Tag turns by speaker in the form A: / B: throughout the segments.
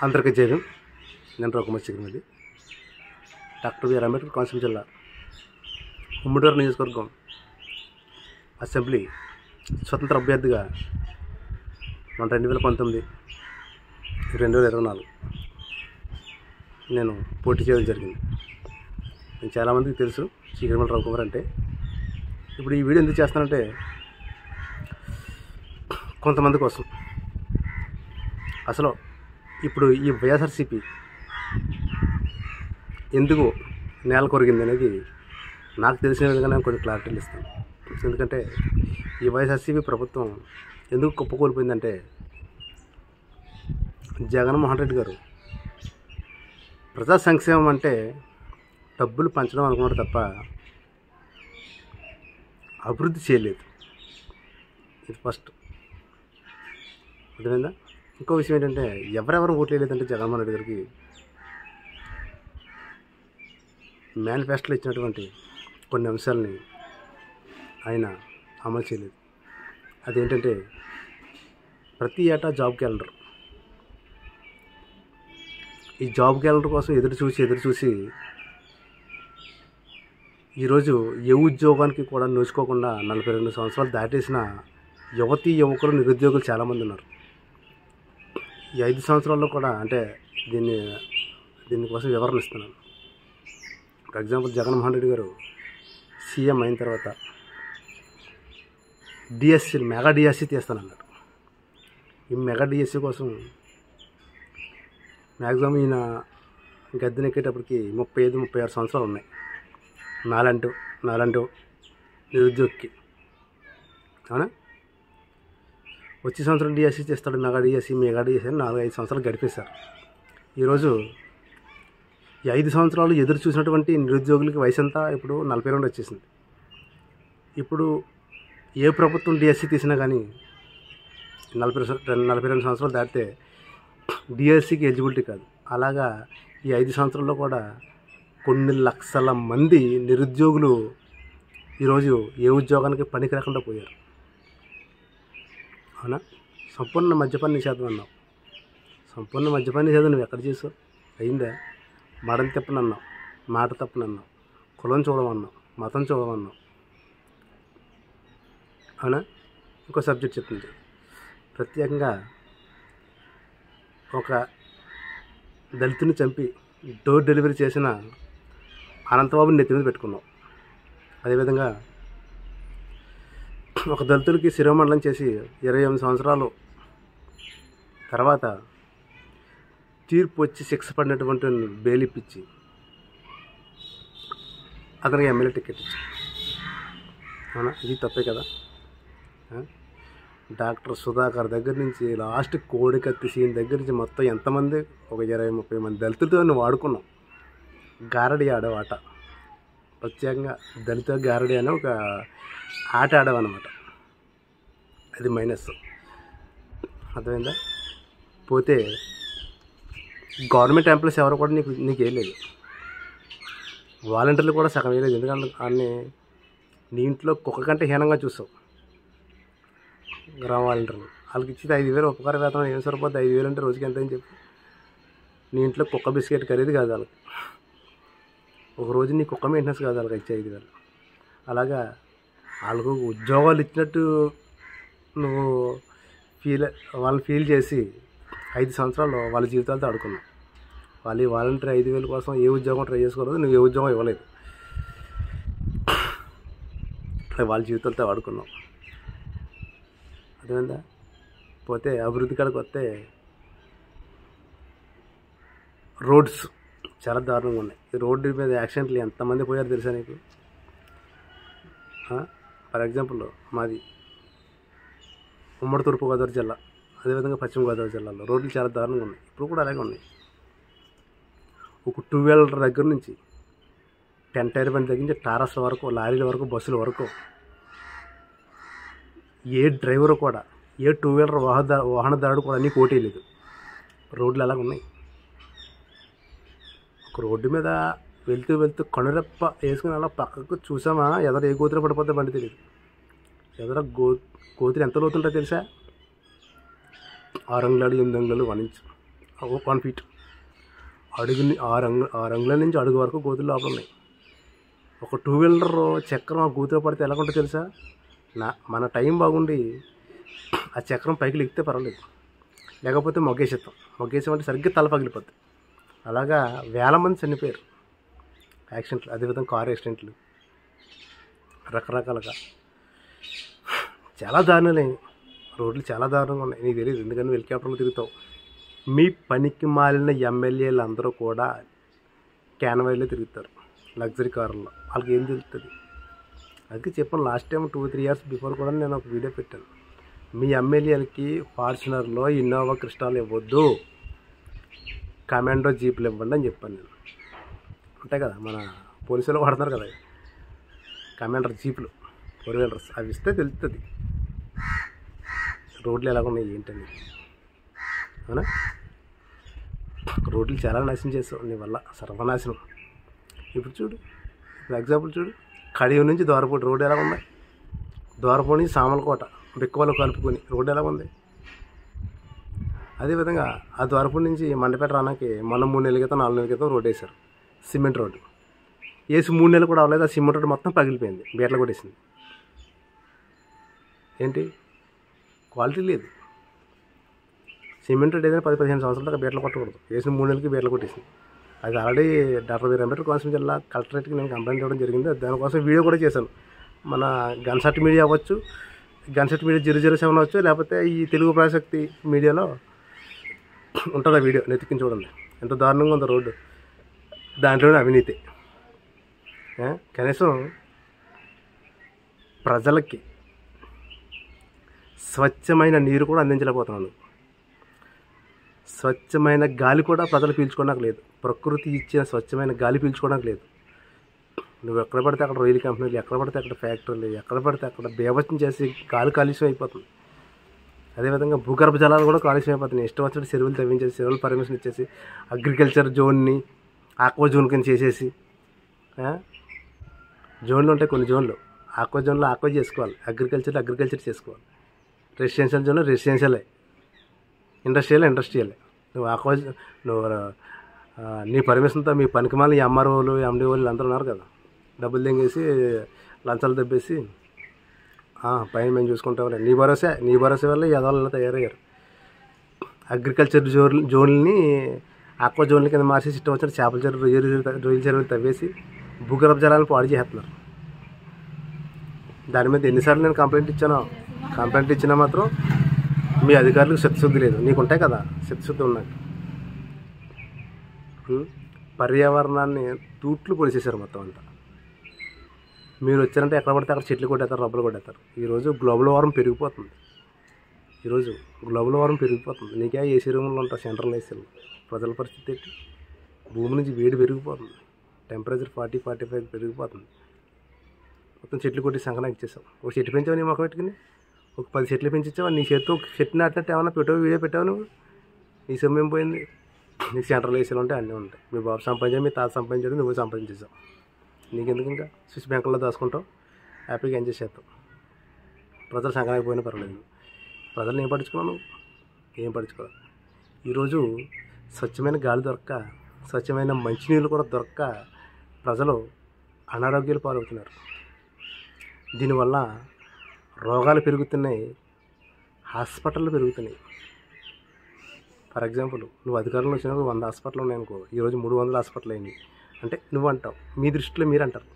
A: అందరికీ జైలు. నేను రఘుమతి చిగురుమది. Doctor BR Ambedkar Konaseema జిల్లా ఉమ్మడివారి నియోజకవర్గం అసెంబ్లీ స్వతంత్ర అభ్యర్థిగా మన 2019, 2024 నేను పోటీ చేయడం జరిగింది. నేను చాలామందికి తెలుసు చిగురుమల రఘుకుమార్ అంటే. ఇప్పుడు ఈ వీడియో ఎందుకు చేస్తానంటే కొంతమంది కోసం. అసలు ఇప్పుడు ఈ వైఎస్ఆర్సీపీ ఎందుకు నేల కొరిగింది అనేది నాకు తెలిసిన విధంగా నేను కొన్ని క్లారిటీలు ఇస్తాను. ఎందుకంటే ఈ వైఎస్ఆర్సీపీ ప్రభుత్వం ఎందుకు కుప్పకూలిపోయిందంటే జగన్మోహన్ రెడ్డి గారు ప్రజా సంక్షేమం అంటే డబ్బులు పంచడం అనుకున్నాడు తప్ప అభివృద్ధి చేయలేదు. ఇది ఫస్ట్. అర్థమైందా? ఇంకో విషయం ఏంటంటే ఎవరెవరు ఓట్లు వేయలేదంటే జగన్మోహన్ రెడ్డి గారికి మేనిఫెస్టోలో ఇచ్చినటువంటి కొన్ని అంశాలని ఆయన అమలు చేయలేదు. అదేంటంటే ప్రతి ఏటా జాబ్ క్యాలెండర్. ఈ జాబ్ క్యాలెండర్ కోసం ఎదురు చూసి ఈరోజు ఏ ఉద్యోగానికి కూడా నోచుకోకుండా 42 సంవత్సరాలు దాటేసిన యువకులు నిరుద్యోగులు చాలామంది ఉన్నారు. ఈ 5 సంవత్సరాల్లో కూడా అంటే దీనికోసం వివరణ ఇస్తున్నాను. ఫర్ ఎగ్జాంపుల్ జగన్మోహన్ రెడ్డి గారు సీఎం అయిన తర్వాత మెగా డిఎస్సి తీస్తానన్నాడు. ఈ మెగా డిఎస్సి కోసం మ్యాక్సిమం ఈయన గద్దెనెక్కేటప్పటికి 35-36 సంవత్సరాలు ఉన్నాయి. నాలంటూ నిరుద్యోగికి. అవునా? వచ్చే సంవత్సరం డిఎస్సి చేస్తాడు. మెగా డిఎస్సి అని 4-5 సంవత్సరాలు గడిపేశారు. ఈరోజు ఈ 5 సంవత్సరాలు ఎదురు చూసినటువంటి నిరుద్యోగులకి వయసు అంతా ఇప్పుడు 42 వచ్చేసింది. ఇప్పుడు ఏ ప్రభుత్వం డిఎస్సి తీసినా కానీ 42 సంవత్సరాలు దాటితే డిఎస్సికి ఎలిజిబిలిటీ కాదు. అలాగా ఈ 5 సంవత్సరాల్లో కూడా కొన్ని లక్షల మంది నిరుద్యోగులు ఈరోజు ఏ ఉద్యోగానికి పనికి రాకుండా పోయారు. అవునా? సంపూర్ణ మద్యపాన నిషేధం అన్నావు. సంపూర్ణ మద్యపాన నిషేధం నువ్వు ఎక్కడ చేసావు? అయిందా? మడం తిప్పనన్నావు, మాట తప్పనన్నావు, కులం చూడమన్నావు, మతం చూడమన్నావు. అవునా? ఇంకో సబ్జెక్ట్ చెప్తుంది. ప్రత్యేకంగా ఒక దళితుని చంపి డోర్ డెలివరీ చేసిన అనంతబాబుని నెత్తి మీద పెట్టుకున్నావు. అదేవిధంగా ఒక దళితులకి శిరోమండలం చేసి 28 సంవత్సరాలు తర్వాత తీర్పు వచ్చి శిక్ష పడినటువంటి బెయిల్ ఇప్పించి అతనికి ఎమ్మెల్యే టికెట్ ఇచ్చి. అవునా? ఇది తప్పే కదా? డాక్టర్ సుధాకర్ దగ్గర నుంచి లాస్ట్ కోడికత్తి సీన్ దగ్గర నుంచి మొత్తం ఎంతమంది, ఒక 20-30 మంది దళితులతో నువ్వు వాడుకున్నావు. గారడి ఆడావు ఆట. ప్రత్యేకంగా దళిత గారడి అనే ఒక ఆట ఆడావన్నమాట. అది మైనస్. అర్థమైందా? పోతే గవర్నమెంట్ ఎంప్లాయీస్ ఎవరు కూడా నీకు వేయలేదు. వాలంటీర్లు కూడా సగం వేయలేదు. ఎందుకంటే అన్ని నీ ఇంట్లో కుక్క కంటే హీనంగా చూసావు. గ్రామ వాలంటీర్లు వాళ్ళకి ఇచ్చేది 5,000 ఉపకార వేతనం ఏం సరిపోద్ది? 5,000 అంటే రోజుకి ఎంత అని చెప్పి నీ ఇంట్లో కుక్క బిస్కెట్ ఖరీదు కాదు వాళ్ళకి. ఒకరోజు నీ కుక్క మెయింటెనెన్స్ కాదు వాళ్ళకి ఇచ్చే 5,000. అలాగా వాళ్ళకు ఉద్యోగాలు ఇచ్చినట్టు నువ్వు వాళ్ళని ఫీల్ చేసి 5 సంవత్సరాలు వాళ్ళ జీవితాలతో ఆడుకున్నావు. వాళ్ళు ఈ వాలంటీర్ 5,000 కోసం ఏ ఉద్యోగం ట్రై చేసుకోలేదు. నువ్వు ఏ ఉద్యోగం ఇవ్వలేదు. వాళ్ళ జీవితాలతో ఆడుకున్నావు. అర్థమైందా? పోతే అభివృద్ధి కాడికి వస్తే రోడ్స్ చాలా దారుణంగా ఉన్నాయి. ఈ రోడ్డు మీద యాక్సిడెంట్లు ఎంతమంది పోయారు తెలుసా నీకు? ఫర్ ఎగ్జాంపుల్ మాది ఉమ్మడి తూర్పుగోదావరి జిల్లా, అదేవిధంగా పశ్చిమ గోదావరి జిల్లాలో రోడ్లు చాలా దారుణంగా ఉన్నాయి. ఇప్పుడు కూడా అలాగే ఉన్నాయి. ఒక 2 వీలర్ దగ్గర నుంచి 10 టైర్ బండి దగ్గర నుంచి టారస్ల వరకు, లారీల వరకు, బస్సుల వరకు ఏ డ్రైవరు కూడా, ఏ 2 వీలర్ వాహనదారుడు కూడా నీకు ఓటీ లేదు. రోడ్లు అలాగ ఉన్నాయి. ఒక రోడ్డు మీద వెళ్తూ కనురెప్ప వేసుకుని అలా పక్కకు చూసామా, ఎదర ఏ గోతులు పడిపోతే బండి తెలియదు. ఎదర కోతులు ఎంత లోతుంటో తెలుసా? 6 అంగుళాలు 8 అంగుళాలు 1 ఇంచ్ 1 ఫీట్ అడుగుని 6 అంగుళాల నుంచి అడుగు వరకు గోతులు లోపల ఉన్నాయి. ఒక 2 వీలర్ చక్రం ఆ గోతులో పడితే ఎలా ఉంటుందో తెలుసా? మన టైం బాగుండి ఆ చక్రం పైకి లెక్కితే పర్వాలేదు, లేకపోతే మొగ్గేసామంటే సరిగ్గా తల పగిలిపోద్ది. అలాగా వేల మంది చనిపోయారు యాక్సిడెంట్లు. అదేవిధంగా కారు యాక్సిడెంట్లు రకరకాలుగా చాలా దారుణాలే. రోడ్లు చాలా దారుణంగా ఉన్నాయి. నీకు తెలియదు, ఎందుకంటే హెలికాప్టర్లు తిరుగుతావు. మీ పనికి మాలిన ఎమ్మెల్యేలు అందరూ కూడా క్యాన్వాయ్లో తిరుగుతారు, లగ్జరీ కారుల్లో. వాళ్ళకి ఏం తెలుస్తుంది? అందుకే చెప్పాను, లాస్ట్ టైం 2-3 ఇయర్స్ బిఫోర్ కూడా నేను ఒక వీడియో పెట్టాను. మీ ఎమ్మెల్యేలకి ఫార్చునర్లో ఇన్నోవా క్రిస్టాలు ఇవ్వద్దు, కమాండో జీపులు ఇవ్వండి అని చెప్పాను నేను. ఉంటాయి కదా, మన పోలీసులు వాడుతున్నారు కదా కమాండర్ జీపులు, 4 వీలర్స్, అవి ఇస్తే తెలుస్తుంది రోడ్లు ఎలాగున్నాయి ఏంటని. అవునా? రోడ్లు చాలా నాశనం చేస్తావు నీ వల్ల, సర్వనాశనం. ఇప్పుడు చూడు, ఇప్పుడు ఎగ్జాంపుల్ చూడు, కడియం నుంచి దోరపూడి రోడ్డు ఎలా ఉంది, దోరపూడి నుంచి సామలకోట బిక్కవలు కలుపుకొని రోడ్డు ఎలా ఉంది. అదేవిధంగా ఆ దోరపూడి నుంచి మండపేట రానాకి మొన్న 3 నెలల క్రితం 4 నెలల క్రితం రోడ్డు వేశారు, సిమెంట్ రోడ్డు. వేసి 3 నెలలు కూడా అవ్వలేదు, ఆ సిమెంట్ రోడ్డు మొత్తం పగిలిపోయింది, బీటలు కొట్టేసింది. ఏంటి క్వాలిటీ లేదు. సిమెంట్ రోడ్ ఏదైనా 10-15 సంవత్సరాల దాకా బీటలు కొట్టకూడదు, వేసిన 3 నెలలకి బీటలు కొట్టేసింది. అది already doctor B R Ambedkar Konaseema జిల్లా కలెక్టరేట్కి నేను కంప్లైంట్ ఇవ్వడం జరిగింది. దానికోసం వీడియో కూడా చేశాను. మన గన్సట్ మీడియా అవ్వచ్చు, గన్సట్ మీడియా 007 అవ్వచ్చు, లేకపోతే ఈ తెలుగు ప్రాశక్తి మీడియాలో ఉంటుంది ఆ వీడియో, నెత్తికిని చూడండి ఎంత దారుణంగా ఉందో రోడ్డు. దాంట్లోనే అవినీతి. కనీసం ప్రజలకి స్వచ్ఛమైన నీరు కూడా అందించలేకపోతున్నాను. స్వచ్ఛమైన గాలి కూడా ప్రజలు పీల్చుకోవడానికి లేదు. ప్రకృతి ఇచ్చిన స్వచ్ఛమైన గాలి పీల్చుకోవడానికి లేదు. నువ్వు ఎక్కడ పడితే అక్కడ రొయ్యల కంపెనీలు, ఎక్కడ పడితే అక్కడ ఫ్యాక్టరీలు, ఎక్కడ పడితే అక్కడ బేవచ్చం చేసి గాలి కాలుష్యం అయిపోతుంది. అదేవిధంగా భూగర్భ జలాలు కూడా కాలుష్యం అయిపోతున్నాయి. ఇష్టం వచ్చినట్టు చెరువులు తవ్వించేసి, చెరువులు పర్మిషన్ ఇచ్చేసి, అగ్రికల్చర్ జోన్ని ఆక్వా జోన్ కింద చేసేసి, జోన్లు ఉంటాయి కొన్ని జోన్లు, ఆక్వా జోన్లో ఆక్వా చేసుకోవాలి, అగ్రికల్చర్ చేసుకోవాలి, రెసిడెన్షియల్ జోన్లో రెసిడెన్షియలే, ఇండస్ట్రియలే. నువ్వు నువ్వు నీ పర్మిషన్తో మీ పనికిమాల ఎంఆర్ఓలు ఎండిఓలు అందరూ ఉన్నారు కదా, డబ్బులు తెంగేసి లంచాలు దబ్బేసి పైన మేము చూసుకుంటాం. నీ భరోసా వల్ల యదవాళ్ళు తయారయ్యారు. అగ్రికల్చర్ జోన్లని ఆక్వా జోన్ల కింద మార్చేసి ఇష్టం వచ్చిన చేపల చెరువు, రొయ్యల చెరువులు తవ్వేసి భూగర్భ జలాలను పాడు చేస్తున్నారు. దాని మీద ఎన్నిసార్లు నేను కంప్లైంట్ ఇచ్చినా మాత్రం మీ అధికారులకు చిత్తశుద్ధి లేదు. నీకు ఉంటాయి కదా చిత్తశుద్ధి ఉన్నాయి. పర్యావరణాన్ని తూట్లు పొడిచేశారు మొత్తం అంతా. మీరు వచ్చారంటే ఎక్కడ పడితే అక్కడ చెట్లు కొట్టేస్తారు, రబ్బలు కొట్టేస్తారు. ఈరోజు గ్లోబల్ వార్మింగ్ పెరిగిపోతుంది. నీకే ఏసీ రూమ్లో ఉంటారు, సెంట్రల్ ఏసీలు. ప్రజల పరిస్థితి ఏంటి? భూమి నుంచి వేడి పెరిగిపోతుంది, టెంపరేచర్ 40-45 పెరిగిపోతుంది. మొత్తం చెట్లు కొట్టి సంకనాకి ఇచ్చేసావు. ఒక చెట్టు పెంచావు నీ మొక్క పెట్టుకుని, ఒక 10 చెట్లు పెంచావు. నీ చేతితో ఒక చెట్టు నాటినట్టు ఏమన్నా వీడియో పెట్టావు నువ్వు? నీ సమయం పోయింది. నీకు సెంట్రల్ ఏసీలు ఉంటాయి, అన్నీ ఉంటాయి. మీ బాబు సంపాదించావు, మీ తాత సంపాదించాడు, నువ్వు సంపాదించేసావు. నీకెందుకు ఇంకా స్విచ్ బ్యాంకుల్లో దాచుకుంటావు, హ్యాపీగా ఎంజాయ్ చేస్తావు. ప్రజలు సంకనాకి పోయినా పర్వాలేదు. ప్రజలను ఏం పట్టించుకున్నావు? ఏం పట్టించుకోవాలి. ఈరోజు స్వచ్ఛమైన గాలి దొరక్క, స్వచ్ఛమైన మంచినీళ్ళు కూడా దొరక్క ప్రజలు అనారోగ్యాలు పాలవుతున్నారు. దీనివల్ల రోగాలు పెరుగుతున్నాయి, హాస్పిటళ్ళు పెరుగుతున్నాయి. ఫర్ ఎగ్జాంపుల్, నువ్వు అధికారంలో వచ్చినప్పుడు 100 హాస్పిటల్ ఉన్నాయనుకో, ఈరోజు 300 హాస్పిటల్ అయింది అంటే నువ్వు అంటావు, మీ దృష్టిలో మీరు అంటారు.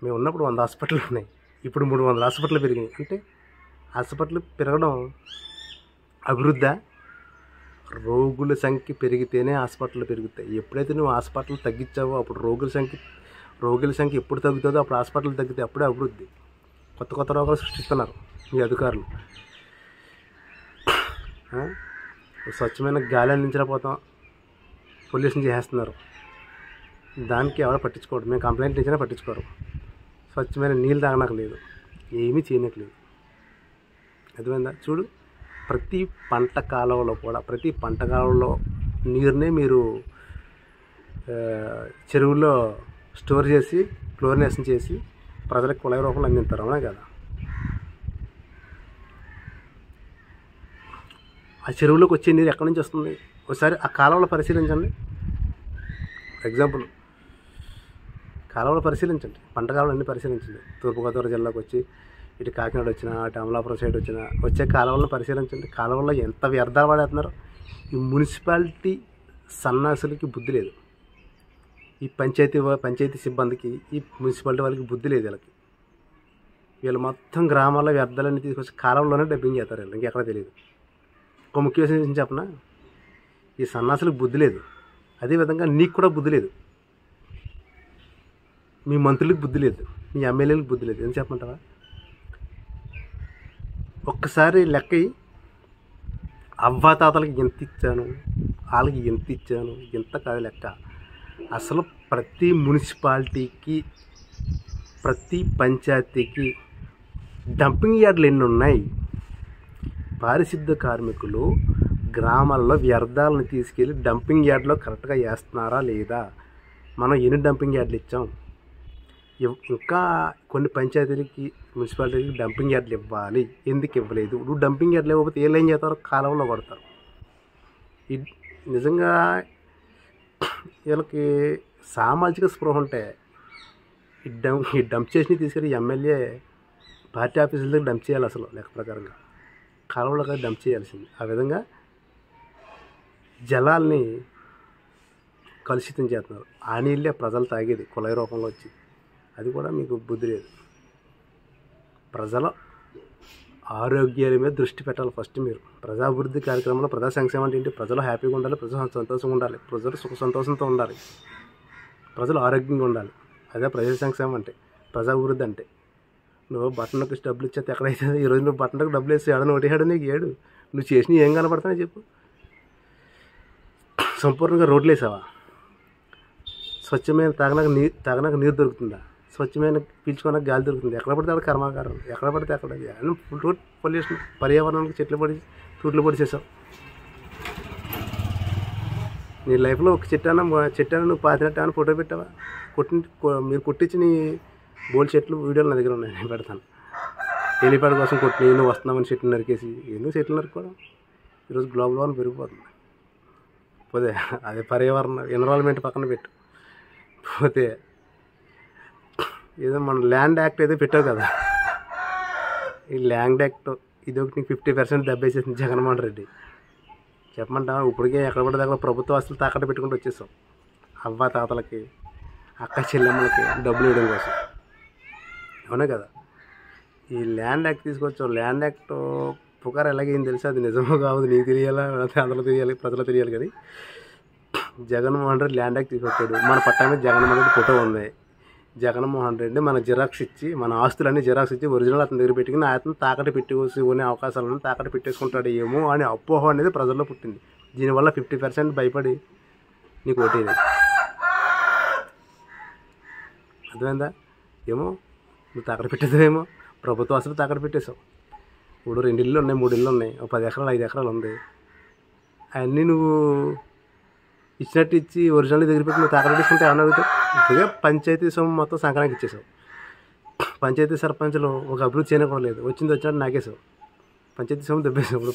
A: మేము ఉన్నప్పుడు 100 హాస్పిటల్ ఉన్నాయి, ఇప్పుడు 300 హాస్పిటల్ పెరిగినాయి అంటే హాస్పిటల్ పెరగడం అభివృద్ధా? రోగుల సంఖ్య పెరిగితేనే హాస్పిటల్ పెరుగుతాయి. ఎప్పుడైతే నువ్వు హాస్పిటల్ తగ్గించావో అప్పుడు రోగుల సంఖ్య ఎప్పుడు తగ్గుతుందో అప్పుడు హాస్పిటల్ తగ్గితే అప్పుడే అభివృద్ధి. కొత్త రోగాలు సృష్టిస్తున్నారు మీ అధికారులు. స్వచ్ఛమైన గాలి అందించలేకపోతాం, పొల్యూషన్ చేసేస్తున్నారు. దానికి ఎవరో పట్టించుకోరు. మేము కంప్లైంట్ ఇచ్చినా పట్టించుకోరు. స్వచ్ఛమైన నీళ్ళు తాగనకు లేదు, ఏమీ చేయనట్లేదు. అర్థమైందా? చూడు, ప్రతి పంట కాలంలో నీరునే మీరు చెరువుల్లో స్టోర్ చేసి క్లోరినేషన్ చేసి ప్రజలకు కుళాయి రూపంలో అందిస్తారు. అవునా కదా? ఆ చెరువులోకి వచ్చే నీరు ఎక్కడి నుంచి వస్తుంది? ఒకసారి ఆ కాలువలో పరిశీలించండి. ఎగ్జాంపుల్ కాలువలు పరిశీలించండి, పంట కాలువలన్నీ పరిశీలించండి. తూర్పుగోదావరి జిల్లాకు వచ్చి ఇటు కాకినాడ వచ్చినా, అటు అమలాపురం సైడ్ వచ్చినా వచ్చే కాలువలను పరిశీలించండి. కాలువల్లో ఎంత వ్యర్థాలు పడేస్తున్నారు. ఈ మున్సిపాలిటీ సన్నాసులకి బుద్ధి లేదు. ఈ పంచాయతీ సిబ్బందికి, ఈ మున్సిపాలిటీ వాళ్ళకి బుద్ధి లేదు. వీళ్ళు మొత్తం గ్రామాల్లో వ్యర్థాలన్నీ తీసుకొచ్చి కాలువలోనే డబ్బింగ్ చేస్తారు. వీళ్ళు ఇంకెక్కడ తెలియదు. ఒక ముఖ్య విషయం చెప్పనా, ఈ సన్నాసులకు బుద్ధి లేదు. అదేవిధంగా నీకు కూడా బుద్ధి లేదు. మీ మంత్రులకు బుద్ధి లేదు, మీ ఎమ్మెల్యేలకు బుద్ధి లేదు. ఏం చెప్పమంటావా? ఒక్కసారి లెక్క అవ్వాతాతలకి ఎంత ఇచ్చాను, వాళ్ళకి ఎంత ఇచ్చాను, ఎంత కాదు లెక్క. అసలు ప్రతి మున్సిపాలిటీకి, ప్రతి పంచాయతీకి డంపింగ్ యార్డులు ఎన్ని ఉన్నాయి? పారిశుద్ధ కార్మికులు గ్రామాల్లో వ్యర్థాలను తీసుకెళ్ళి డంపింగ్ యార్డ్లో కరెక్ట్గా వేస్తున్నారా లేదా? మనం ఎన్ని డంపింగ్ యార్డులు ఇచ్చాం? ఇంకా కొన్ని పంచాయతీలకి, మున్సిపాలిటీలకి డంపింగ్ యార్డులు ఇవ్వాలి. ఎందుకు ఇవ్వలేదు? నువ్వు డంపింగ్ యార్డులు ఇవ్వకపోతే వీళ్ళు ఏం చేస్తారు? కాలువలో కొడతారు. నిజంగా వీళ్ళకి సామాజిక స్పృహ ఉంటే ఈ డంప్ చేసి తీసుకెళ్ళి ఎమ్మెల్యే పార్టీ ఆఫీసుల దగ్గర డంప్ చేయాలి. అసలు లెక్క ప్రకారంగా కాలువలో డంప్ చేయాల్సింది. ఆ విధంగా జలాల్ని కలుషితం చేస్తున్నారు. ఆ నీళ్ళే ప్రజలు తాగేది కుళాయి రూపంలో వచ్చి. అది కూడా మీకు బుద్ధి లేదు. ప్రజల ఆరోగ్యాల మీద దృష్టి పెట్టాలి ఫస్ట్ మీరు. ప్రజాభివృద్ధి కార్యక్రమంలో ప్రజా సంక్షేమం అంటే ఏంటి? ప్రజలు హ్యాపీగా ఉండాలి, ప్రజలు సంతోషంగా ఉండాలి, ప్రజలు సుఖ సంతోషంతో ఉండాలి, ప్రజలు ఆరోగ్యంగా ఉండాలి. అదే ప్రజా సంక్షేమం అంటే, ప్రజాభివృద్ధి అంటే. నువ్వు బట్టనకు డబ్బులు ఇచ్చేస్తే ఎక్కడైతే ఈరోజు నువ్వు బట్టనకు డబ్బులు వేసి ఏడని ఒకటి నీకు ఏడు. నువ్వు చేసినవి ఏం కనపడతానో చెప్పు. సంపూర్ణంగా రోడ్లు వేసావా? స్వచ్ఛమైన తాగనాక నీరు దొరుకుతుందా? స్వచ్ఛమైన పీల్చుకోవడానికి గాలి దొరుకుతుంది? ఎక్కడ పడితే అక్కడ కర్మాగారం, ఎక్కడ పడితే అక్కడ ఫుడ్ పొల్యూషన్, పర్యావరణానికి తూట్లు పొడి చేసావు. నీ లైఫ్లో ఒక చెట్టాన నువ్వు పాతినట్టు ఫోటో పెట్టావా? మీరు కొట్టించి నీ బోల్ చెట్లు వీడియోలు నా దగ్గర ఉన్నాయి, నేను పెడతాను. ఎలిపాడ కోసం కొట్టి నువ్వు వస్తున్నామని చెట్లు నరికేసి ఎందుకు చెట్లు నరుకోవడం? ఈరోజు గ్లోబల్ వార్మింగ్ పెరిగిపోతుంది. పోతే అదే పర్యావరణ ఎన్విరాన్మెంట్ పక్కన పెట్టు. పోతే ఏదో మన ల్యాండ్ యాక్ట్ ఏదో పెట్టావు కదా, ఈ ల్యాండ్ యాక్ట్ ఇది ఒకటి నీకు 50% దెబ్బేసేసింది జగన్మోహన్ రెడ్డి. చెప్పమంటావా? ఇప్పటికే ఎక్కడ పడితే అక్కడ ప్రభుత్వ ఆస్తులు తాకట్టు పెట్టుకుంటూ వచ్చేసాం. అవ్వ తాతలకి, అక్క చెల్లెమ్మలకి డబ్బులు ఇవ్వడం కోసం. అవునా కదా? ఈ ల్యాండ్ యాక్ట్ తీసుకొచ్చావు. ల్యాండ్ యాక్ట్ పుకారు ఎలాగైంది తెలుసా? అది నిజమో కావద్దు నీకు తెలియాలా, అందరూ తెలియాలి, ప్రజలు తెలియాలి. కానీ జగన్మోహన్ రెడ్డి ల్యాండ్ యాక్ట్ తీసుకొచ్చాడు. మన పట్టా మీద జగన్మోహన్ రెడ్డి ఫోటో ఉంది. జగన్మోహన్ రెడ్డి మన జిరాక్స్ ఇచ్చి, మన ఆస్తులన్నీ జిరాక్స్ ఇచ్చి ఒరిజినల్ అతని దగ్గర పెట్టుకుని అతను తాకట్టు పెట్టుకునే అవకాశాలను తాకట్టు పెట్టేసుకుంటాడు ఏమో అని అపోహ అనేది ప్రజల్లో పుట్టింది. దీనివల్ల 50% భయపడి నీకు ఓటేది. అర్థమైందా? ఏమో నువ్వు తాకట్టు పెట్టేదేమో, ప్రభుత్వ ఆస్తులు తాకట్టు పెట్టేశావు. ఇప్పుడు 2 ఇళ్ళు ఉన్నాయి, 3 ఇళ్ళు ఉన్నాయి, 10 ఎకరాలు 5 ఎకరాలు ఉంది. అవన్నీ నువ్వు ఇచ్చినట్టు ఇచ్చి ఒరిజినల్ దగ్గర పెట్టి నువ్వు తాకట్టు తీసుకుంటే ఏమన్నా అడుగుతావు? ఇప్పుడే పంచాయతీ సొమ్ము మొత్తం సంక్రాంతికి ఇచ్చేసావు. పంచాయతీ సర్పంచ్లు ఒక అభివృద్ధి చేయడం లేదు, వచ్చినట్టు నాకేసావు. పంచాయతీ సొమ్ము దెబ్బేసావు. ఇప్పుడు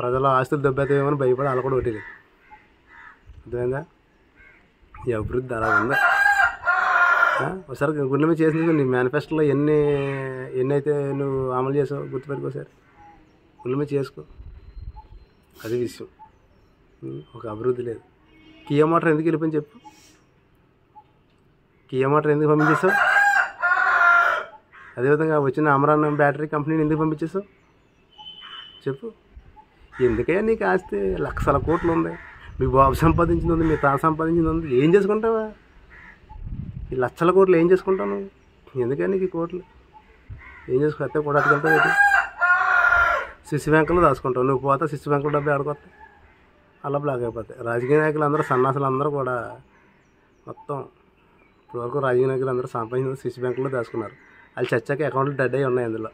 A: ప్రజల ఆస్తులు దెబ్బేమని భయపడి అలా కూడా ఒకటి లేదు. అర్థమైందా? ఈ అభివృద్ధి అలా ఉందా? ఒకసారి గుండె మీద చేసింది నీ మేనిఫెస్టోలో ఎన్ని అయితే నువ్వు అమలు చేసావు గుర్తుపెట్టుకోసారి. గుండె మీద చేసుకో, అది విషయం. ఒక అభివృద్ధి లేదు. కియా మోటార్ ఎందుకు వెళ్ళిపోయింది చెప్పు? కియా మోటార్ ఎందుకు పంపించేసావు? అదేవిధంగా వచ్చిన అమరాన్ బ్యాటరీ కంపెనీని ఎందుకు పంపించేసావు చెప్పు? ఎందుకయ్యా నీకు ఆస్తి లక్షల కోట్లు ఉంది, మీ బాబు సంపాదించింది ఉంది, మీ తాత సంపాదించింది ఉంది, ఏం చేసుకుంటావా? ఈ లక్షల కోట్లు ఏం చేసుకుంటావు? ఎందుకని నీకు ఈ కోట్లు ఏం చేసుకుంటే కూడా అట్టుకెళ్తావు? ఏంటి శిశు బ్యాంకులో దాచుకుంటావు. నువ్వు పోతా శిశు బ్యాంకులో డబ్బు ఆడుకొస్తాయి, అలా బ్లాక్ అయిపోతాయి. రాజకీయ నాయకులు అందరూ, సన్నాసులు అందరూ కూడా మొత్తం ఇప్పటివరకు రాజకీయ నాయకులు అందరూ సంపాదించిన శిశు బ్యాంకులో దాచుకున్నారు. వాళ్ళు చచ్చాక అకౌంట్లు డెడ్ అయ్యి ఉన్నాయి. అందులో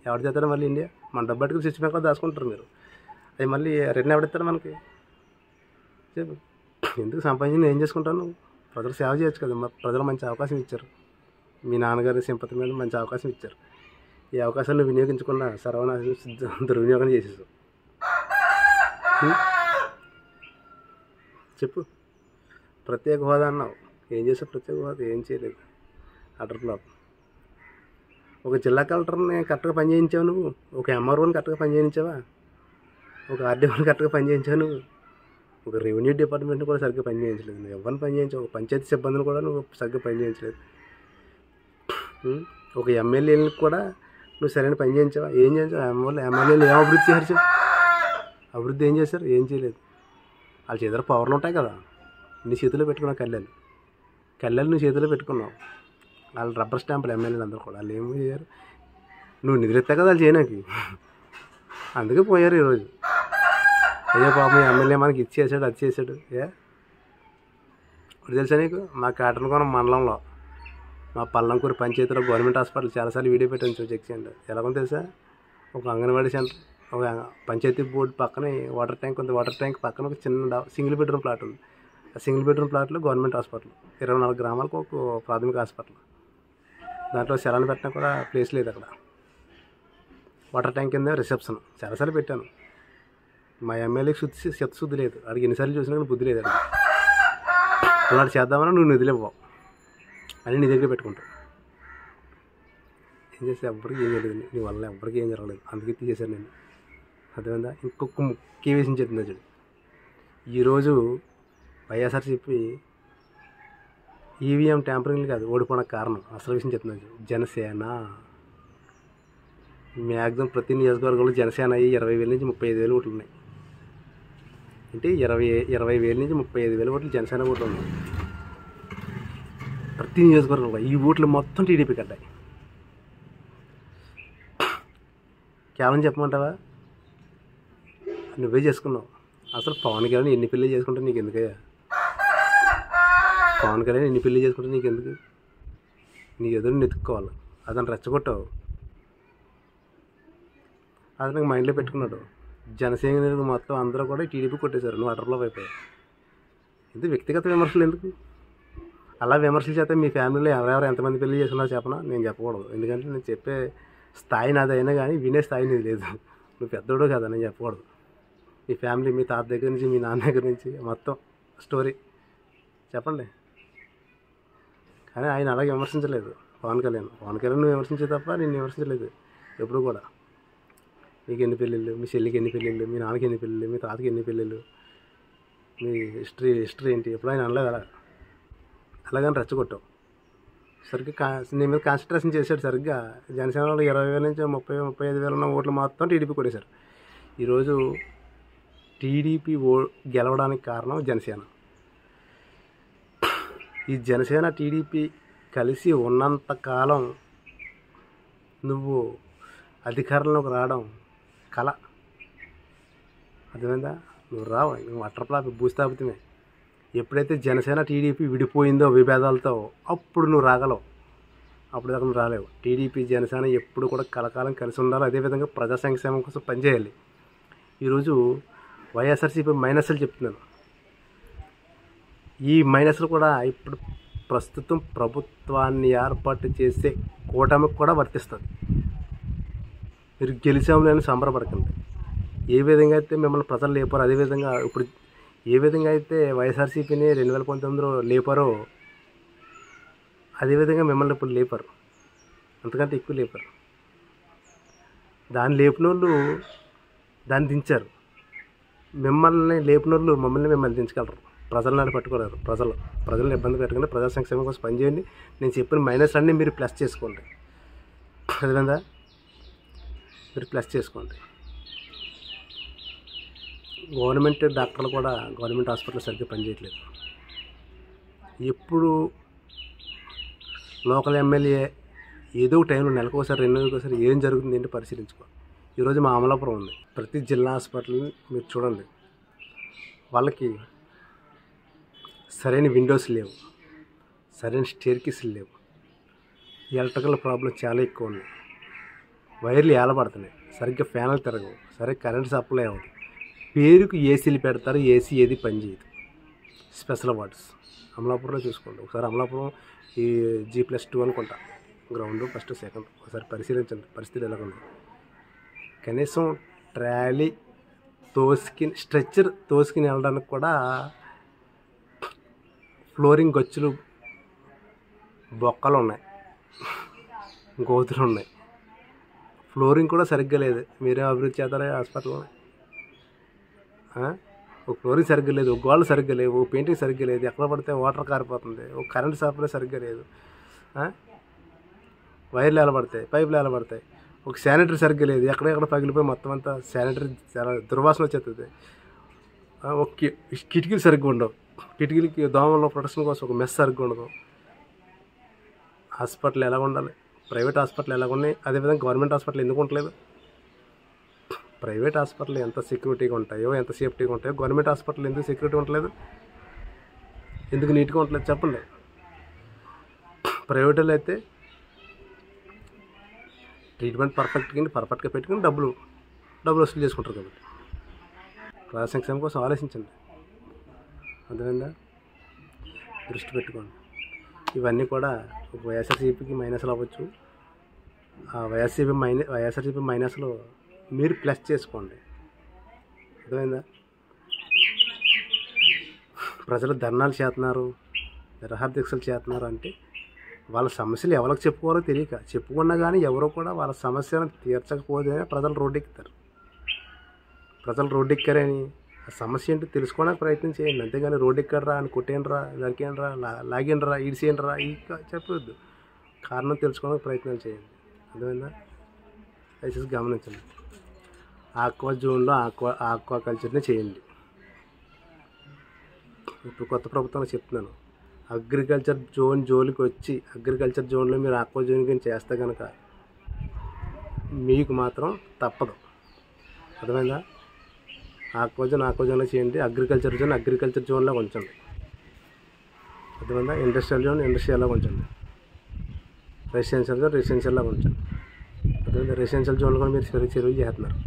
A: ఎవరు చేస్తారో మళ్ళీ ఇండియా మన డబ్బు పట్టుకుని శిశు బ్యాంకులో దాచుకుంటారు మీరు. అవి మళ్ళీ రిటర్న్ ఎవడిస్తారు మనకి చెప్పు? ఎందుకు సంపాదించి ఏం చేసుకుంటావు నువ్వు? ప్రజలు సేవ చేయొచ్చు కదా. ప్రజలు మంచి అవకాశం ఇచ్చారు, మీ నాన్నగారి సింపతి మీద మంచి అవకాశం ఇచ్చారు. ఈ అవకాశాన్ని వినియోగించకుండా సర్వనాశనం దుర్వినియోగం చేసేసావు. చెప్పు. ప్రత్యేక హోదా అన్నావు, ఏం చేసావు? ప్రత్యేక హోదా ఏం చేయలేదు, అటర్ ఫ్లాప్. ఒక జిల్లా కలెక్టర్ని కరెక్ట్గా పనిచేయించావు నువ్వు, ఒక ఎంఆర్ఓని కరెక్ట్గా పనిచేయించావా, ఒక ఆర్డీఓని కరెక్ట్గా పనిచేయించావు నువ్వు, ఒక రెవెన్యూ డిపార్ట్మెంట్ని కూడా సరిగ్గా పనిచేయించలేదు నువ్వు, ఎవరిని పనిచేయించావు? ఒక పంచాయతీ సిబ్బందిని కూడా నువ్వు సరిగ్గా పనిచేయించలేదు. ఒక ఎమ్మెల్యేలకు కూడా నువ్వు సరైన పని చేయించావా? ఏం చేయించావు? ఎమ్మెల్యేలు ఏం అభివృద్ధి చేశారు? అభివృద్ధి ఏం చేశారు? ఏం చేయలేదు. వాళ్ళ చేతిలో పవర్లు ఉంటాయి కదా, నీ చేతిలో పెట్టుకున్నావు కళ్ళెలు నీ చేతిలో పెట్టుకున్నావు. వాళ్ళు రబ్బర్ స్టాంపులు ఎమ్మెల్యేలు అందరూ కూడా. వాళ్ళు ఏం చేశారు? నువ్వు నిద్రెత్తా కదా వాళ్ళు చేయడానికి, అందుకే పోయారు ఈరోజు. అయ్యో పాపం ఎమ్మెల్యే మనకి ఇచ్చేసాడు, అది చేశాడు. ఇప్పుడు తెలుసా నీకు, మా కాటన్కోన మండలంలో మా పల్లంకూరు పంచాయతీలో గవర్నమెంట్ హాస్పిటల్ చాలాసార్లు వీడియో పెట్టాను, చెక్ చేయండి. ఎలాగో తెలుసా, ఒక అంగన్వాడీ సెంటర్, ఒక పంచాయతీ బోర్డు పక్కన వాటర్ ట్యాంక్ ఉంది, వాటర్ ట్యాంక్ పక్కన ఒక చిన్న సింగిల్ బెడ్రూమ్ ప్లాట్ ఉంది. ఆ సింగిల్ బెడ్రూమ్ ప్లాట్లో గవర్నమెంట్ హాస్పిటల్, 24 గ్రామాలకు ఒక ప్రాథమిక హాస్పిటల్. దాంట్లో సెలవులు పెట్టినా కూడా ప్లేస్ లేదు అక్కడ. వాటర్ ట్యాంక్ కింద రిసెప్షన్ చాలాసార్లు పెట్టాను. మా ఎమ్మెల్యేకి శుద్ధి లేదు, అడిగి ఎన్నిసార్లు చూసినా కానీ బుద్ధి లేదు. అడిగి అలాంటి చేద్దామని నువ్వు నిధులేవ్వవు, అని నీ దగ్గర పెట్టుకుంటావు. ఏం చేస్తే ఎవ్వరికి ఏం జరగలేదు, నీ వల్ల ఎవ్వరికి ఏం జరగలేదు, అందుకే తీసేశాను నేను. అర్థమైందా? ఇంకొక ముఖ్య విషయం చెప్తుందా చూడు. ఈరోజు వైఎస్ఆర్సీపీ ఈవీఎం ట్యాంపరింగ్లు కాదు ఓడిపోవడానికి కారణం, అసలు విషయం చెప్తున్నా చూడు. జనసేన మ్యాక్సిమం ప్రతి నియోజకవర్గంలో జనసేన అయ్యి 20,000 నుంచి 35,000 ఓట్లు ఉన్నాయి. అంటే 20,000 నుంచి 35,000 ఓట్లు జనసేన ఓట్లు ఉన్నాయి ప్రతి నియోజకవర్గంలో. ఈ ఓట్లు మొత్తం టీడీపీ కట్టాయి. కేవలం చెప్పమంటావా? నువ్వే చేసుకున్నావు. అసలు పవన్ కళ్యాణ్ ఎన్ని పెళ్ళి చేసుకుంటే నీకు ఎందుకయ్యా? పవన్ కళ్యాణ్ ఎన్ని పెళ్ళి చేసుకుంటే నీకు ఎందుకు? నీకు ఎదురు నెతుక్కోవాలి, అతను రెచ్చగొట్టావు. అతనికి మైండ్లో పెట్టుకున్నాడు. జనసేన మొత్తం అందరూ కూడా టీడీపీ కొట్టేశారు, నువ్వు అటర్లో అయిపోయావు. ఇది వ్యక్తిగత విమర్శలు ఎందుకు? అలా విమర్శలు చేస్తే మీ ఫ్యామిలీలో ఎవరెవరు ఎంతమంది పెళ్లి చేసుకున్నారో చెప్పనా? నేను చెప్పకూడదు, ఎందుకంటే నేను చెప్పే స్థాయి నాది అయినా కానీ వినే స్థాయి నీది లేదు. నువ్వు పెద్దోడు కదా, నేను చెప్పకూడదు. మీ ఫ్యామిలీ, మీ తాత దగ్గర నుంచి, మీ నాన్న దగ్గర నుంచి మొత్తం స్టోరీ చెప్పండి. కానీ ఆయన అలాగే విమర్శించలేదు పవన్ కళ్యాణ్ నువ్వు విమర్శించే తప్ప నేను విమర్శించలేదు ఎప్పుడు కూడా. మీకు ఎన్ని పెళ్ళిళ్ళు, మీ చెల్లికి ఎన్ని పెళ్ళిళ్ళు, మీ నాన్నకి ఎన్ని పెళ్ళిళ్ళు, మీ తాతకి ఎన్ని పెళ్ళిళ్ళు, మీ హిస్టరీ ఏంటి, ఎప్పుడు ఆయన అనలేదు. అలాగని రెచ్చగొట్టావు. సరిగ్గా నీ మీద కాన్సన్ట్రేషన్ చేశాడు సరిగ్గా. జనసేనలో 20,000 నుంచి 35,000 ఉన్న ఓట్లు మొత్తం టీడీపీ కొట్టేశారు. ఈరోజు టీడీపీ గెలవడానికి కారణం జనసేన. ఈ జనసేన టీడీపీ కలిసి ఉన్నంతకాలం నువ్వు అధికారంలోకి రావడం కళ. అర్థమైందా? నువ్వు రావు, నువ్వు అట్రప్లాపి భూస్థాపితమే. ఎప్పుడైతే జనసేన టీడీపీ విడిపోయిందో విభేదాలతో, అప్పుడు నువ్వు రాగలవు. అప్పుడు దాకా నువ్వు రాలేవు. టీడీపీ జనసేన ఎప్పుడు కూడా కలకాలం కలిసి ఉండాలి. అదేవిధంగా ప్రజా సంక్షేమం కోసం పనిచేయాలి. ఈరోజు వైఎస్ఆర్సీపీ మైనస్లు చెప్తున్నాను. ఈ మైనస్లు కూడా ఇప్పుడు ప్రస్తుతం ప్రభుత్వాన్ని ఏర్పాటు చేసే కూటమికి కూడా వర్తిస్తుంది. మీరు గెలిచాములేని సంబరపడకండి. ఏ విధంగా అయితే మిమ్మల్ని ప్రజలు లేపారో, అదేవిధంగా ఇప్పుడు ఏ విధంగా అయితే వైఎస్ఆర్సీపీని 2019లో లేపారో, అదేవిధంగా మిమ్మల్ని ఇప్పుడు లేపారు, అంతకంటే ఎక్కువ లేపారు. దాన్ని లేపిన వాళ్ళు దాన్ని దించారు. మిమ్మల్ని లేపిన వాళ్ళు మిమ్మల్ని దించగలరు. ప్రజలను పట్టుకోలేరు. ప్రజలను ఇబ్బంది పెట్టకుండా ప్రజా సంక్షేమం కోసం పనిచేయండి. నేను చెప్పిన మైనస్ అన్నీ మీరు ప్లస్ చేసుకోండి. అదేవిధంగా మీరు ప్లస్ చేసుకోండి. గవర్నమెంట్ డాక్టర్లు కూడా గవర్నమెంట్ హాస్పిటల్ సరిగ్గా పనిచేయట్లేదు. ఎప్పుడు లోకల్ ఎమ్మెల్యే ఏదో టైంలో నెలకోసారి 2 నెలలకోసారి ఏం జరుగుతుంది ఏంటి పరిశీలించుకో. ఈరోజు మా అమలాపురం ఉంది. ప్రతి జిల్లా హాస్పిటల్ని మీరు చూడండి, వాళ్ళకి సరైన విండోస్ లేవు, సరైన స్టేర్కేస్లు లేవు, ఎలక్ట్రికల్ ప్రాబ్లం చాలా ఎక్కువ ఉన్నాయి, వైర్లు ఏలబడుతున్నాయి, సరిగ్గా ఫ్యాన్లు తిరగవు, సరిగ్గా కరెంట్ సప్లై అవ్వదు. పేరుకు ఏసీలు పెడతారు, ఏసీ ఏది పనిచేయదు. స్పెషల్ వార్డ్స్ అమలాపురంలో చూసుకోండి. ఒకసారి అమలాపురం ఈ G+2 అనుకుంటా గ్రౌండ్, ఫస్ట్ సెకండ్ ఒకసారి పరిశీలించండి పరిస్థితి ఎలాగుంది. కనీసం ట్రాలీ స్ట్రెచ్చర్ తోసుకుని వెళ్ళడానికి కూడా ఫ్లోరింగ్ గచ్చులు బొక్కలు ఉన్నాయి, గోతులు ఉన్నాయి. ఫ్లోరింగ్ కూడా సరిగ్గా లేదు. మీరే అభివృద్ధి చేస్తారా హాస్పిటల్లో? ఒక ఫ్లోరింగ్ సరిగ్గా లేదు, ఒక గోడలు సరిగ్గా లేవు, ఒక పెయింటింగ్ సరిగ్గా లేదు, ఎక్కడ పడితే వాటర్ కారిపోతుంది, ఒక కరెంట్ సప్లై సరిగ్గా లేదు, వైర్లు ఎలబడతాయి, పైపులు ఎలబడతాయి, ఒక శానిటరీ సరిగ్గా లేదు, ఎక్కడెక్కడ పగిలిపోయి మొత్తం అంతా శానిటరీ చాలా దుర్వాసన వచ్చేస్తుంది. ఒక కిటికీలు సరిగ్గా ఉండవు, కిటికీలకి దోమల్లో ప్రొటెక్షన్ కోసం ఒక మెస్ సరిగ్గా ఉండదు. హాస్పిటల్ ఎలా ఉండాలి? ప్రైవేట్ హాస్పిటల్ ఎలా ఉన్నాయి, అదేవిధంగా గవర్నమెంట్ హాస్పిటల్ ఎందుకు ఉండలేదు? ప్రైవేట్ హాస్పిటల్ ఎంత సెక్యూరిటీగా ఉంటాయో, ఎంత సేఫ్టీగా ఉంటాయో, గవర్నమెంట్ హాస్పిటల్ ఎందుకు సెక్యూరిటీ ఉండలేదు, ఎందుకు నీట్గా ఉండలేదు చెప్పండి. ప్రైవేట్లో అయితే ట్రీట్మెంట్ పర్ఫెక్ట్గా పెట్టుకుని డబ్బులు వసూలు చేసుకుంటారు. కాబట్టి ప్రజా సంక్షేమం కోసం ఆలోచించండి, అర్థమైందా? దృష్టి పెట్టుకోండి. ఇవన్నీ కూడా వైఎస్ఆర్సీపీకి మైనస్లు అవ్వచ్చు. ఆ వైఎస్ఆర్సీపీ మైనస్లో మీరు ప్లస్ చేసుకోండి, అర్థమైందా? ప్రజలు ధర్నాలు చేస్తున్నారు, నిరాహార దీక్షలు చేస్తున్నారు అంటే వాళ్ళ సమస్యలు ఎవరికి చెప్పుకోవాలో తెలియక, చెప్పుకున్నా కానీ ఎవరో కూడా వాళ్ళ సమస్యను తీర్చకపోతే ప్రజలు రోడ్డెక్కుతారు. ప్రజలు రోడ్డెక్కారని ఆ సమస్య ఏంటో తెలుసుకోవడానికి ప్రయత్నం చేయండి, అంతేగాని రోడ్డు ఎక్కడరా అని కొట్టేయండిరా, దరికేయండిరా, లాగేయండిరా, ఈడ్చేయండిరా చెప్పొద్దు. కారణం తెలుసుకోవడానికి ప్రయత్నాలు చేయండి, అర్థమైందా? దయచేసి గమనించండి. ఆక్వా జోన్లో ఆక్వా కల్చర్ని చేయండి. ఇప్పుడు కొత్త ప్రభుత్వంలో చెప్తున్నాను, అగ్రికల్చర్ జోన్కి వచ్చి అగ్రికల్చర్ జోన్లో మీరు ఆక్వా జోన్ చేస్తే కనుక మీకు మాత్రం తప్పదు, అర్థమైందా? ఆక్వా జోన్లో చేయండి, అగ్రికల్చర్ జోన్లో ఉంచండి, అర్థమైందా? ఇండస్ట్రియల్లో ఉంచండి, రెసిడెన్షియల్లో ఉంచండి, అర్థమైందా? రెసిడెన్షియల్ జోన్లో కూడా మీరు చెరువులు చేస్తున్నారు,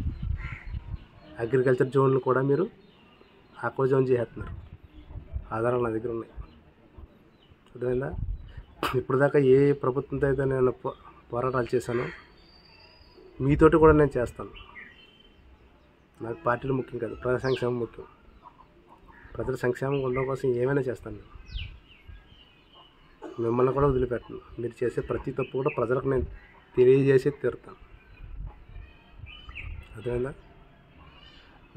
A: అగ్రికల్చర్ జోన్లు కూడా మీరు ఆక్వా జోన్ చేస్తున్నారు. ఆధారాలు నా దగ్గర ఉన్నాయి, అర్థమైందా? ఇప్పుడు దాకా ఏ ప్రభుత్వంతో అయితే నేను పోరాటాలు చేశానో మీతోటి కూడా నేను చేస్తాను. నాకు పార్టీలు ముఖ్యం కాదు, ప్రజా సంక్షేమం ముఖ్యం. ప్రజల సంక్షేమం ఉండడం కోసం ఏమైనా చేస్తాను. మిమ్మల్ని కూడా వదిలిపెట్టను. మీరు చేసే ప్రతి తప్పు కూడా ప్రజలకు నేను తెలియజేసి తీరుతాను, అర్థమైందా?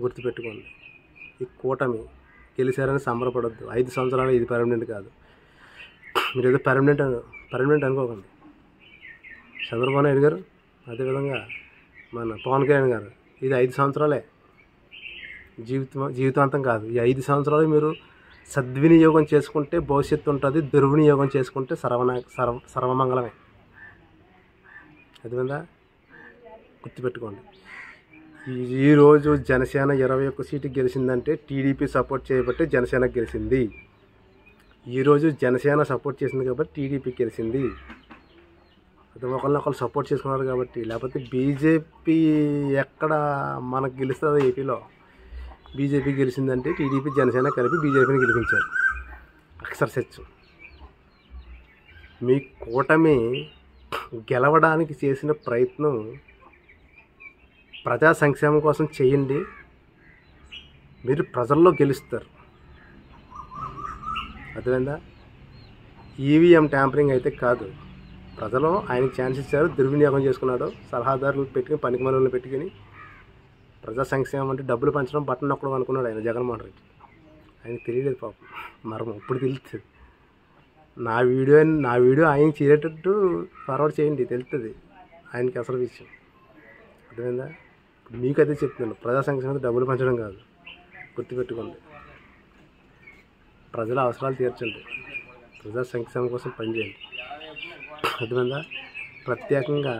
A: గుర్తుపెట్టుకోండి. ఈ కూటమి గెలిచారని సంబరపడద్దు. 5 సంవత్సరాలు ఇది పర్మనెంట్ కాదు. మీరు ఏదో పర్మనెంట్ అనుకోకండి. చంద్రబాబు నాయుడు గారు, అదేవిధంగా మన పవన్ కళ్యాణ్ గారు, ఇది 5 సంవత్సరాలే, జీవితాంతం కాదు. ఈ 5 సంవత్సరాలు మీరు సద్వినియోగం చేసుకుంటే భవిష్యత్తు ఉంటుంది, దుర్వినియోగం చేసుకుంటే సర్వమంగళమే, అర్థమైందా? గుర్తుపెట్టుకోండి. ఈరోజు జనసేన 21 సీటు గెలిచిందంటే టీడీపీ సపోర్ట్ చేయబట్టే జనసేన గెలిచింది. ఈరోజు జనసేన సపోర్ట్ చేసింది కాబట్టి టీడీపీ గెలిచింది. అది ఒకరినొకరు సపోర్ట్ చేసుకున్నారు కాబట్టి. లేకపోతే బీజేపీ ఎక్కడ మనకు గెలుస్తుందో ఏపీలో, బీజేపీ గెలిచిందంటే టీడీపీ జనసేన కలిపి బీజేపీని గెలిపించారు. అక్షర సత్యం. మీ కూటమి గెలవడానికి చేసిన ప్రయత్నం ప్రజా సంక్షేమం కోసం చేయండి, మీరు ప్రజల్లో గెలుస్తారు, అర్థమైందా? ఈవీఎం ట్యాంపరింగ్ అయితే కాదు. ప్రజలు ఆయనకి ఛాన్స్ ఇచ్చారు, దుర్వినియోగం చేసుకున్నాడు. సలహాదారులు పెట్టుకుని, పనికిమాలను పెట్టుకుని ప్రజా సంక్షేమం అంటే డబ్బులు పంచడం, బట్టన్ నొక్కడం అనుకున్నాడు ఆయన జగన్మోహన్ రెడ్డి. ఆయనకు తెలియలేదు పాపం, మరం ఇప్పుడు తెలుస్తుంది. నా వీడియో ఆయన చేరేటట్టు ఫార్వర్డ్ చేయండి, తెలుస్తుంది ఆయనకి అసలు విషయం, అర్థమైందా? మీకు అదే చెప్తున్నాను, ప్రజా సంక్షేమం డబ్బులు పంచడం కాదు, గుర్తుపెట్టుకోండి. ప్రజల అవసరాలు తీర్చండి, ప్రజా సంక్షేమం కోసం పనిచేయండి, అర్థమైందా? ప్రత్యేకంగా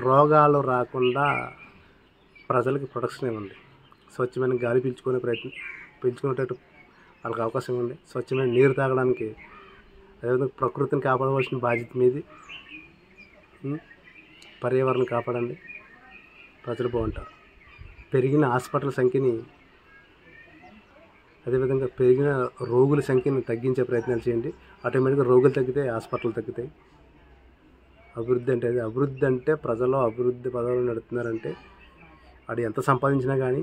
A: రోగాలు రాకుండా ప్రజలకు ప్రొటెక్షన్ ఇవ్వండి. స్వచ్ఛమైన గాలి పీల్చుకునేటట్టు వాళ్ళకి అవకాశం ఇవ్వండి. స్వచ్ఛమైన నీరు తాగడానికి, అదేవిధంగా ప్రకృతిని కాపాడవలసిన బాధ్యత మీది. పర్యావరణం కాపాడండి, ప్రజలు బాగుంటారు. పెరిగిన హాస్పిటల్ సంఖ్యని, అదేవిధంగా పెరిగిన రోగుల సంఖ్యను తగ్గించే ప్రయత్నాలు చేయండి. ఆటోమేటిక్గా రోగులు తగ్గితే హాస్పిటల్ తగ్గుతాయి. అభివృద్ధి అంటే ప్రజలు అభివృద్ధి పదవులు నడుపుతున్నారంటే వాడు ఎంత సంపాదించినా కానీ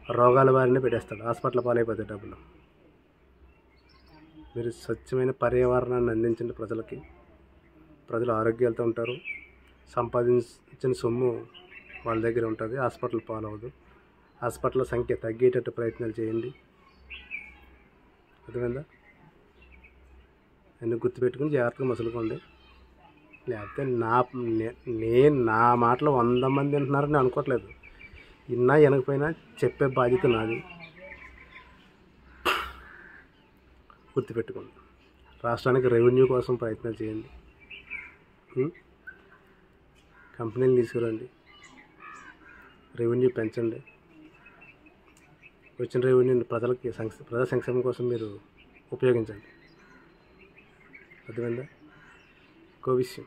A: రోగాల బారిన పెట్టేస్తాడు, హాస్పిటల్ పాలైపోతాయి డబ్బులు. మీరు స్వచ్ఛమైన పర్యావరణాన్ని అందించండి ప్రజలకి. ప్రజలు ఆరోగ్యాలతో ఉంటారు. సంపాదించిన సొమ్ము వాళ్ళ దగ్గర ఉంటుంది, హాస్పిటల్ పాలవదు. హాస్పిటల్ సంఖ్య తగ్గేటట్టు ప్రయత్నాలు చేయండి. అర్థమైందా? అన్నీ గుర్తుపెట్టుకుని జాగ్రత్తగా మసులుకోండి. లేకపోతే నా మాటలు 100 మంది వింటున్నారని అనుకోవట్లేదు. విన్నా వినకపోయినా చెప్పే బాధ్యత నాది. గుర్తుపెట్టుకోండి. రాష్ట్రానికి రెవెన్యూ కోసం ప్రయత్నాలు చేయండి. కంపెనీలు తీసుకురండి, రెవెన్యూ పెంచండి. వచ్చిన రెవెన్యూని ప్రజా సంక్షేమం కోసం మీరు ఉపయోగించండి. అర్థమైందా? ఇంకో విషయం,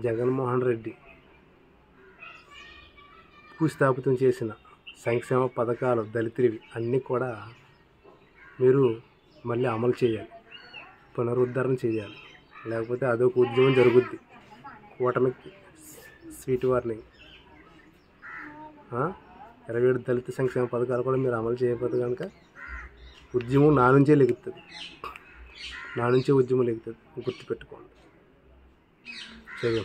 A: జగన్మోహన్ రెడ్డి భూస్థాపితం చేసిన సంక్షేమ పథకాలు దళితుడివి అన్నీ కూడా మీరు మళ్ళీ అమలు చేయాలి, పునరుద్ధరణ చేయాలి. లేకపోతే అదొక ఉద్యమం జరుగుద్ది. కూటమికి స్వీట్ వార్నింగ్. 27 దళిత సంక్షేమ పథకాలు కూడా మీరు అమలు చేయకపోతే కనుక ఉద్యమం నా నుంచే లెగుతుంది. నా నుంచే ఉద్యమం లెగుతుంది. గుర్తుపెట్టుకోండి. సరే.